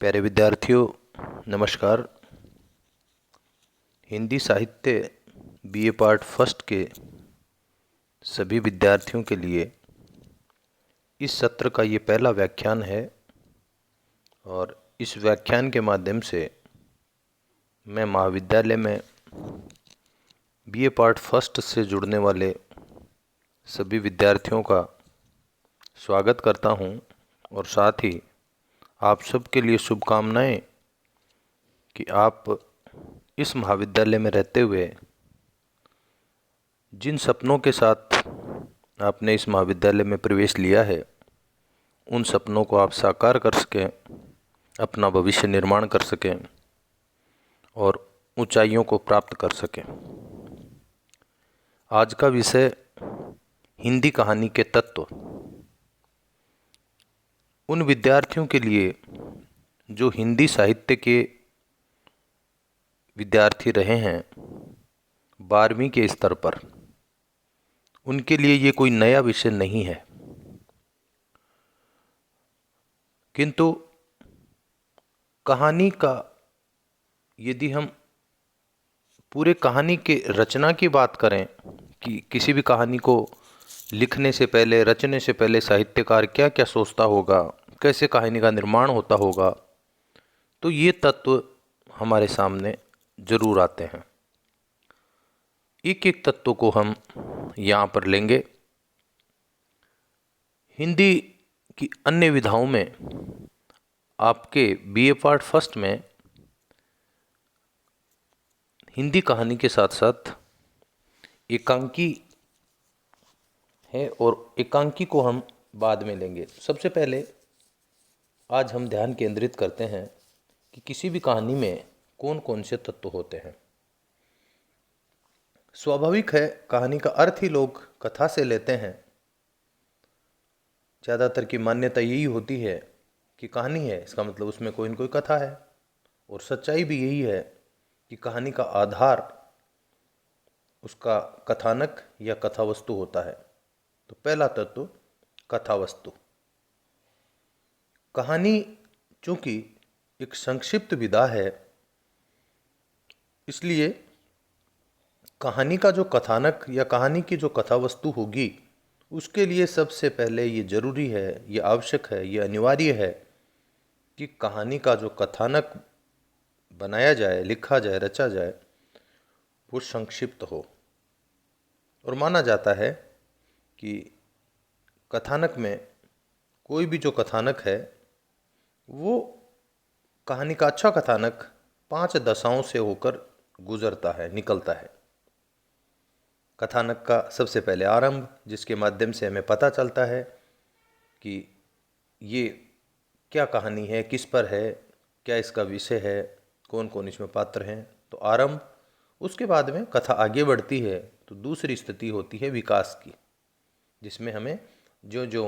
प्यारे विद्यार्थियों, नमस्कार। हिंदी साहित्य बीए पार्ट फर्स्ट के सभी विद्यार्थियों के लिए इस सत्र का ये पहला व्याख्यान है और इस व्याख्यान के माध्यम से मैं महाविद्यालय में बीए पार्ट फर्स्ट से जुड़ने वाले सभी विद्यार्थियों का स्वागत करता हूं और साथ ही आप सबके लिए शुभकामनाएं कि आप इस महाविद्यालय में रहते हुए जिन सपनों के साथ आपने इस महाविद्यालय में प्रवेश लिया है उन सपनों को आप साकार कर सकें, अपना भविष्य निर्माण कर सकें और ऊंचाइयों को प्राप्त कर सकें। आज का विषय हिंदी कहानी के तत्व। उन विद्यार्थियों के लिए जो हिंदी साहित्य के विद्यार्थी रहे हैं 12वीं के स्तर पर, उनके लिए ये कोई नया विषय नहीं है, किंतु कहानी का यदि हम पूरे कहानी के रचना की बात करें कि किसी भी कहानी को लिखने से पहले, रचने से पहले साहित्यकार क्या क्या सोचता होगा, कैसे कहानी का निर्माण होता होगा, तो ये तत्व हमारे सामने जरूर आते हैं। एक एक तत्व को हम यहाँ पर लेंगे। हिंदी की अन्य विधाओं में आपके बीए पार्ट फर्स्ट में हिंदी कहानी के साथ साथ एकांकी है और एकांकी को हम बाद में लेंगे। सबसे पहले आज हम ध्यान केंद्रित करते हैं कि किसी भी कहानी में कौन कौन से तत्व होते हैं। स्वाभाविक है, कहानी का अर्थ ही लोग कथा से लेते हैं। ज़्यादातर की मान्यता यही होती है कि कहानी है, इसका मतलब उसमें कोई न कोई कथा है, और सच्चाई भी यही है कि कहानी का आधार उसका कथानक या कथा वस्तु होता है। तो पहला तत्व कथा वस्तु। कहानी चूंकि एक संक्षिप्त विधा है, इसलिए कहानी का जो कथानक या कहानी की जो कथा वस्तु होगी, उसके लिए सबसे पहले ये जरूरी है, ये आवश्यक है, ये अनिवार्य है कि कहानी का जो कथानक बनाया जाए, लिखा जाए, रचा जाए, वो संक्षिप्त हो। और माना जाता है कि कथानक में कोई भी जो कथानक है, वो कहानी का अच्छा कथानक 5 दशाओं से होकर गुजरता है, निकलता है। कथानक का सबसे पहले आरंभ, जिसके माध्यम से हमें पता चलता है कि ये क्या कहानी है, किस पर है, क्या इसका विषय है, कौन कौन इसमें पात्र हैं, तो आरंभ। उसके बाद में कथा आगे बढ़ती है तो दूसरी स्थिति होती है विकास की, जिसमें हमें जो जो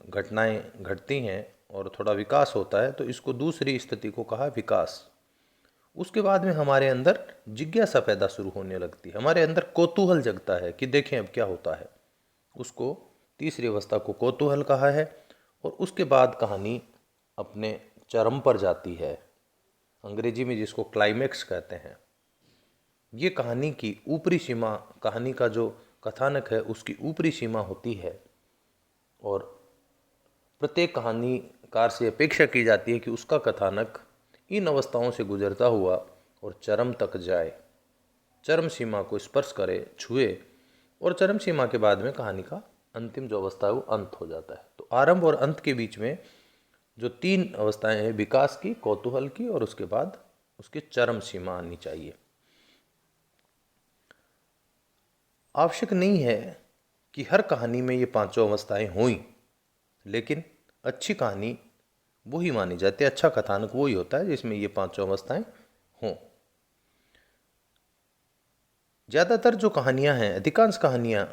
घटनाएं घटती हैं और थोड़ा विकास होता है, तो इसको दूसरी स्थिति को कहा विकास। उसके बाद में हमारे अंदर जिज्ञासा पैदा शुरू होने लगती है, हमारे अंदर कौतूहल जगता है कि देखें अब क्या होता है। उसको तीसरी अवस्था को कौतूहल कहा है। और उसके बाद कहानी अपने चरम पर जाती है, अंग्रेजी में जिसको क्लाइमेक्स कहते हैं। ये कहानी की ऊपरी सीमा, कहानी का जो कथानक है उसकी ऊपरी सीमा होती है, और प्रत्येक कहानीकार से अपेक्षा की जाती है कि उसका कथानक इन अवस्थाओं से गुजरता हुआ और चरम तक जाए, चरम सीमा को स्पर्श करे, छुए, और चरम सीमा के बाद में कहानी का अंतिम जो अवस्था है वो अंत हो जाता है। तो आरंभ और अंत के बीच में जो 3 अवस्थाएं हैं, विकास की, कौतूहल की, और उसके बाद उसकी चरम सीमा आनी चाहिए। आवश्यक नहीं है कि हर कहानी में ये 5 अवस्थाएं हों, लेकिन अच्छी कहानी वही मानी जाती है, अच्छा कथानक वही होता है जिसमें ये 5 अवस्थाएं हों। ज़्यादातर जो कहानियां हैं, अधिकांश कहानियां,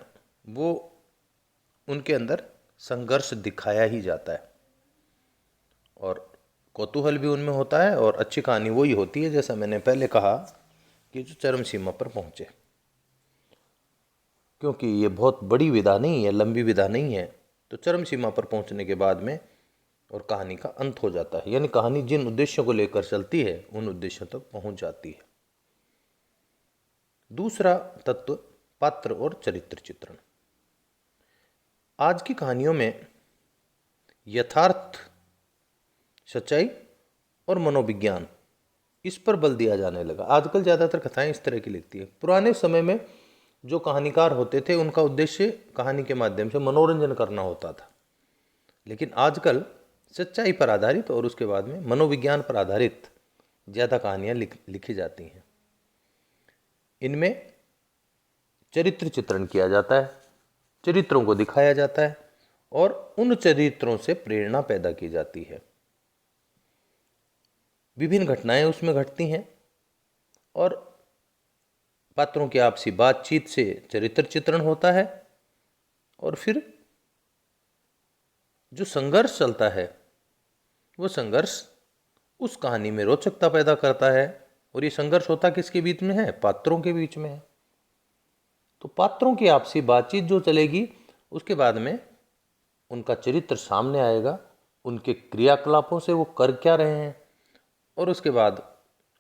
वो उनके अंदर संघर्ष दिखाया ही जाता है, और कौतूहल भी उनमें होता है, और अच्छी कहानी वही होती है, जैसा मैंने पहले कहा, कि जो चरम सीमा पर पहुंचे। क्योंकि ये बहुत बड़ी विधा नहीं है, लंबी विधा नहीं है, तो चरम सीमा पर पहुंचने के बाद में और कहानी का अंत हो जाता है, यानी कहानी जिन उद्देश्यों को लेकर चलती है उन उद्देश्यों तक पहुंच जाती है। दूसरा तत्व, पात्र और चरित्र चित्रण। आज की कहानियों में यथार्थ, सच्चाई और मनोविज्ञान, इस पर बल दिया जाने लगा। आजकल ज़्यादातर कथाएं इस तरह की लिखती है। पुराने समय में जो कहानीकार होते थे उनका उद्देश्य कहानी के माध्यम से मनोरंजन करना होता था, लेकिन आजकल सच्चाई पर आधारित और उसके बाद में मनोविज्ञान पर आधारित ज़्यादा कहानियाँ लिखी जाती हैं। इनमें चरित्र चित्रण किया जाता है, चरित्रों को दिखाया जाता है और उन चरित्रों से प्रेरणा पैदा की जाती है। विभिन्न घटनाएं उसमें घटती हैं और पात्रों की आपसी बातचीत से चरित्र चित्रण होता है और फिर जो संघर्ष चलता है वो संघर्ष उस कहानी में रोचकता पैदा करता है। और ये संघर्ष होता किसके बीच में है? पात्रों के बीच में है। तो पात्रों की आपसी बातचीत जो चलेगी उसके बाद में उनका चरित्र सामने आएगा, उनके क्रियाकलापों से वो कर क्या रहे हैं, और उसके बाद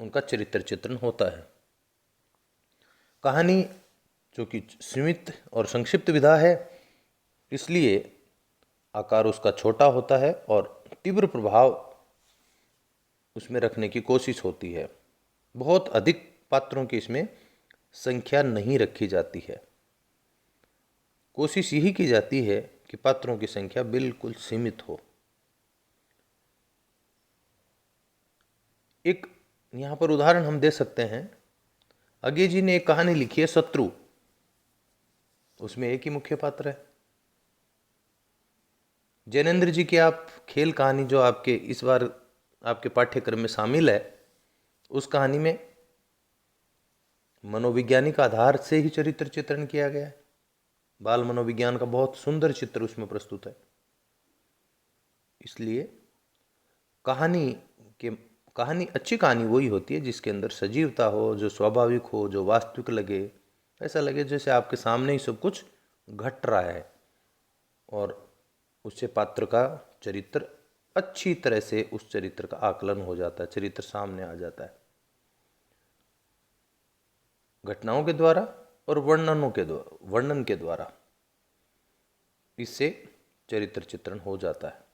उनका चरित्र चित्रण होता है। कहानी जो कि सीमित और संक्षिप्त विधा है, इसलिए आकार उसका छोटा होता है और तीव्र प्रभाव उसमें रखने की कोशिश होती है। बहुत अधिक पात्रों की इसमें संख्या नहीं रखी जाती है। कोशिश यही की जाती है कि पात्रों की संख्या बिल्कुल सीमित हो। एक यहाँ पर उदाहरण हम दे सकते हैं। अज्ञे जी ने एक कहानी लिखी है शत्रु, उसमें एक ही मुख्य पात्र है। जैनेन्द्र जी की आप खेल कहानी जो आपके इस बार आपके पाठ्यक्रम में शामिल है, उस कहानी में मनोवैज्ञानिक आधार से ही चरित्र चित्रण किया गया है। बाल मनोविज्ञान का बहुत सुंदर चित्र उसमें प्रस्तुत है। इसलिए कहानी अच्छी कहानी वही होती है जिसके अंदर सजीवता हो, जो स्वाभाविक हो, जो वास्तविक लगे, ऐसा लगे जैसे आपके सामने ही सब कुछ घट रहा है और उससे पात्र का चरित्र अच्छी तरह से उस चरित्र का आकलन हो जाता है, चरित्र सामने आ जाता है घटनाओं के द्वारा और वर्णन के द्वारा। इससे चरित्र चित्रण हो जाता है।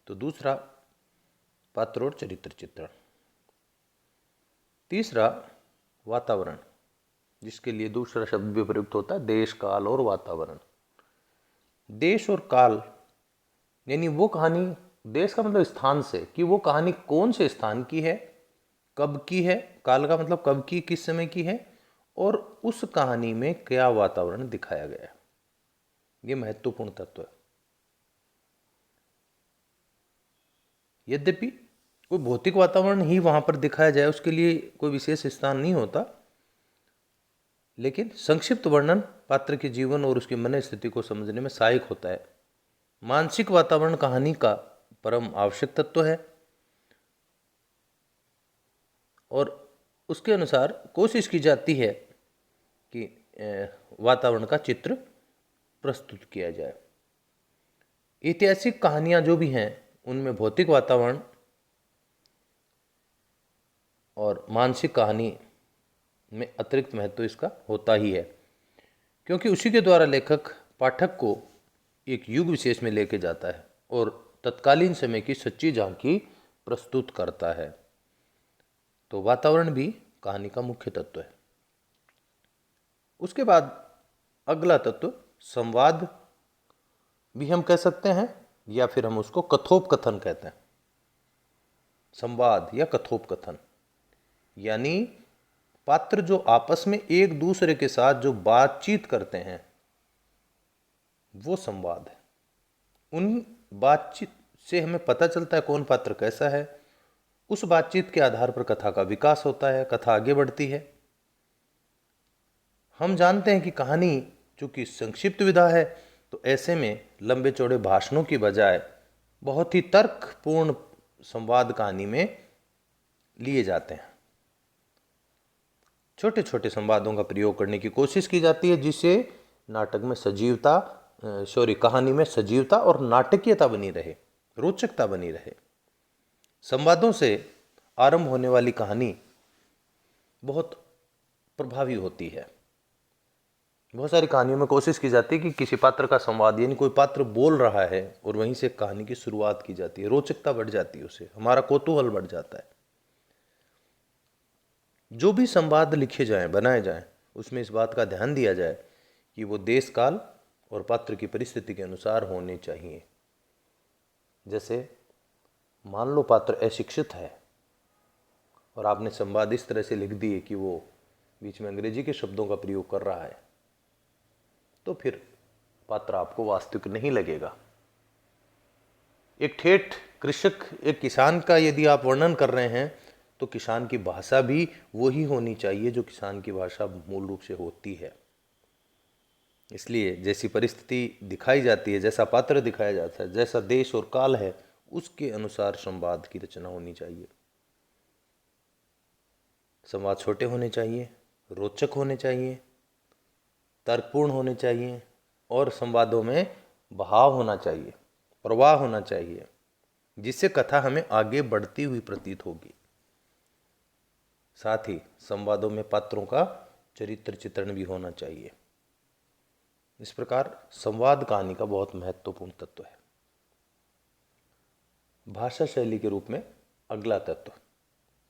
तो दूसरा, पात्र और चरित्र चित्रण। तीसरा, वातावरण, जिसके लिए दूसरा शब्द भी प्रयुक्त होता है, देश, काल और वातावरण। देश और काल यानी वो कहानी, देश का मतलब स्थान से, कि वो कहानी कौन से स्थान की है, कब की है, काल का मतलब कब की, किस समय की है, और उस कहानी में क्या वातावरण दिखाया गया है। ये महत्वपूर्ण तत्व है। यद्यपि कोई भौतिक वातावरण ही वहां पर दिखाया जाए उसके लिए कोई विशेष स्थान नहीं होता, लेकिन संक्षिप्त वर्णन पात्र के जीवन और उसकी मन स्थिति को समझने में सहायक होता है। मानसिक वातावरण कहानी का परम आवश्यक तत्व है और उसके अनुसार कोशिश की जाती है कि वातावरण का चित्र प्रस्तुत किया जाए। ऐतिहासिक कहानियां जो भी हैं उनमें भौतिक वातावरण और मानसिक कहानी में अतिरिक्त महत्व इसका होता ही है, क्योंकि उसी के द्वारा लेखक पाठक को एक युग विशेष में लेके जाता है और तत्कालीन समय की सच्ची झांकी प्रस्तुत करता है। तो वातावरण भी कहानी का मुख्य तत्व है। उसके बाद अगला तत्व संवाद भी हम कह सकते हैं, या फिर हम उसको कथोपकथन कहते हैं। संवाद या कथोपकथन यानी पात्र जो आपस में एक दूसरे के साथ जो बातचीत करते हैं वो संवाद है। उन बातचीत से हमें पता चलता है कौन पात्र कैसा है। उस बातचीत के आधार पर कथा का विकास होता है, कथा आगे बढ़ती है। हम जानते हैं कि कहानी चूंकि संक्षिप्त विधा है, तो ऐसे में लंबे चौड़े भाषणों की बजाय बहुत ही तर्कपूर्ण संवाद कहानी में लिए जाते हैं। छोटे छोटे संवादों का प्रयोग करने की कोशिश की जाती है, जिससे नाटक में कहानी में सजीवता और नाटकीयता बनी रहे। रोचकता बनी रहे। संवादों से आरंभ होने वाली कहानी बहुत प्रभावी होती है। बहुत सारी कहानियों में कोशिश की जाती है कि किसी पात्र का संवाद, यानी कोई पात्र बोल रहा है और वहीं से कहानी की शुरुआत की जाती है। रोचकता बढ़ जाती है, उससे हमारा कौतूहल बढ़ जाता है। जो भी संवाद लिखे जाएं, बनाए जाएं, उसमें इस बात का ध्यान दिया जाए कि वो देश काल और पात्र की परिस्थिति के अनुसार होने चाहिए। जैसे मान लो पात्र अशिक्षित है और आपने संवाद इस तरह से लिख दिए कि वो बीच में अंग्रेजी के शब्दों का प्रयोग कर रहा है, तो फिर पात्र आपको वास्तविक नहीं लगेगा। एक ठेठ कृषक, एक किसान का यदि आप वर्णन कर रहे हैं तो किसान की भाषा भी वही होनी चाहिए जो किसान की भाषा मूल रूप से होती है। इसलिए जैसी परिस्थिति दिखाई जाती है, जैसा पात्र दिखाया जाता है, जैसा देश और काल है, उसके अनुसार संवाद की रचना होनी चाहिए। संवाद छोटे होने चाहिए, रोचक होने चाहिए, तर्कपूर्ण होने चाहिए और संवादों में भाव होना चाहिए, प्रवाह होना चाहिए, जिससे कथा हमें आगे बढ़ती हुई प्रतीत होगी। साथ ही संवादों में पात्रों का चरित्र चित्रण भी होना चाहिए। इस प्रकार संवाद कहानी का बहुत महत्वपूर्ण तत्व है। भाषा शैली के रूप में अगला तत्व,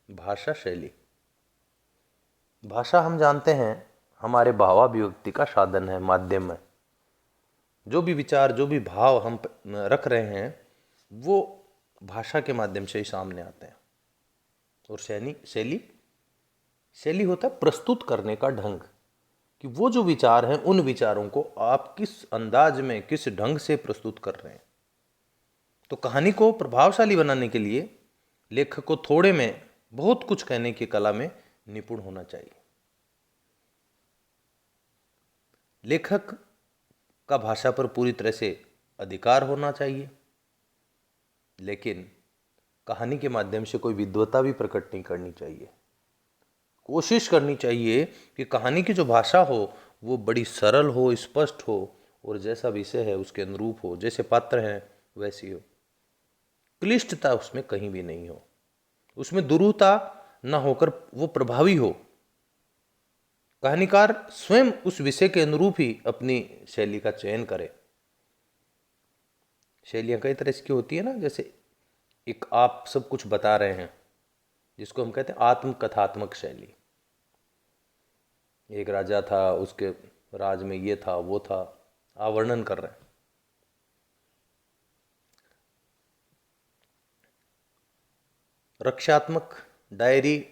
भाषा शैली। भाषा हम जानते हैं हमारे भावाभिव्यक्ति का साधन है, माध्यम है। जो भी विचार, जो भी भाव हम रख रहे हैं वो भाषा के माध्यम से ही सामने आते हैं। और शैली होता है प्रस्तुत करने का ढंग, कि वो जो विचार हैं उन विचारों को आप किस अंदाज में, किस ढंग से प्रस्तुत कर रहे हैं। तो कहानी को प्रभावशाली बनाने के लिए लेखक को थोड़े में बहुत कुछ कहने की कला में निपुण होना चाहिए। लेखक का भाषा पर पूरी तरह से अधिकार होना चाहिए, लेकिन कहानी के माध्यम से कोई विद्वता भी प्रकट नहीं करनी चाहिए। कोशिश करनी चाहिए कि कहानी की जो भाषा हो वो बड़ी सरल हो, स्पष्ट हो और जैसा विषय है उसके अनुरूप हो, जैसे पात्र हैं वैसी हो। क्लिष्टता उसमें कहीं भी नहीं हो, उसमें दुरूहता न होकर वो प्रभावी हो। कहानीकार स्वयं उस विषय के अनुरूप ही अपनी शैली का चयन करे। शैलियाँ कई तरह की होती है ना, जैसे एक आप सब कुछ बता रहे हैं जिसको हम कहते हैं आत्मकथात्मक शैली। एक राजा था, उसके राज में ये था वो था, आप वर्णन कर रहे हैं। रक्षात्मक, डायरी,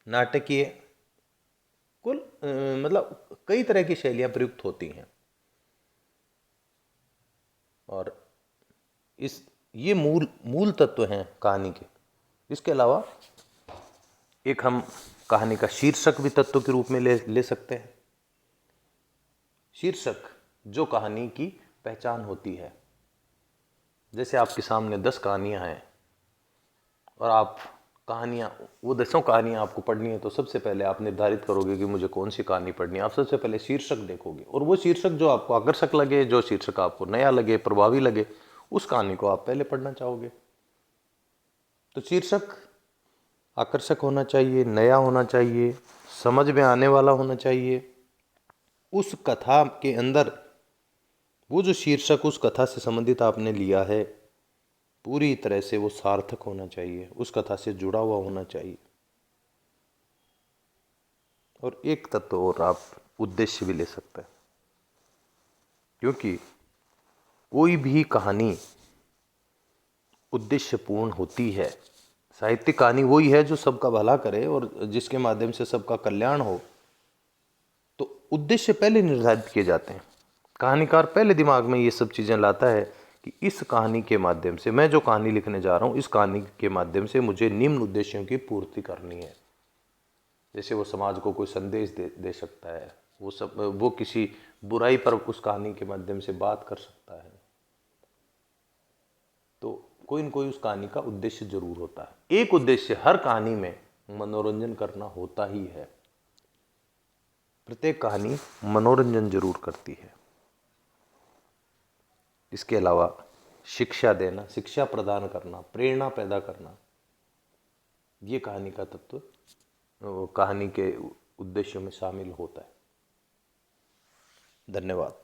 नाटकीय, कुल मतलब कई तरह की शैलियाँ प्रयुक्त होती हैं। और ये मूल तत्व हैं कहानी के। इसके अलावा एक हम कहानी का शीर्षक भी तत्व के रूप में ले सकते हैं। शीर्षक जो कहानी की पहचान होती है। जैसे आपके सामने 10 कहानियाँ हैं और आप वो 10 कहानियाँ आपको पढ़नी है, तो सबसे पहले आप निर्धारित करोगे कि मुझे कौन सी कहानी पढ़नी है। आप सबसे पहले शीर्षक देखोगे और वो शीर्षक जो आपको आकर्षक लगे, जो शीर्षक आपको नया लगे, प्रभावी लगे, उस कहानी को आप पहले पढ़ना चाहोगे। तो शीर्षक आकर्षक होना चाहिए, नया होना चाहिए, समझ में आने वाला होना चाहिए। उस कथा के अंदर वो जो शीर्षक उस कथा से संबंधित आपने लिया है, पूरी तरह से वो सार्थक होना चाहिए, उस कथा से जुड़ा हुआ होना चाहिए। और एक तत्व और आप उद्देश्य भी ले सकते हैं, क्योंकि कोई भी कहानी उद्देश्यपूर्ण होती है। साहित्यिक कहानी वही है जो सबका भला करे और जिसके माध्यम से सबका कल्याण हो। तो उद्देश्य पहले निर्धारित किए जाते हैं। कहानीकार पहले दिमाग में ये सब चीज़ें लाता है कि इस कहानी के माध्यम से, मैं जो कहानी लिखने जा रहा हूँ, इस कहानी के माध्यम से मुझे निम्न उद्देश्यों की पूर्ति करनी है। जैसे वो समाज को कोई संदेश दे सकता है, वो किसी बुराई पर उस कहानी के माध्यम से बात कर सकता है। तो कोई न कोई उस कहानी का उद्देश्य जरूर होता है। एक उद्देश्य हर कहानी में मनोरंजन करना होता ही है। प्रत्येक कहानी मनोरंजन जरूर करती है। इसके अलावा शिक्षा देना, शिक्षा प्रदान करना, प्रेरणा पैदा करना, ये कहानी का तत्व कहानी के उद्देश्यों में शामिल होता है। धन्यवाद।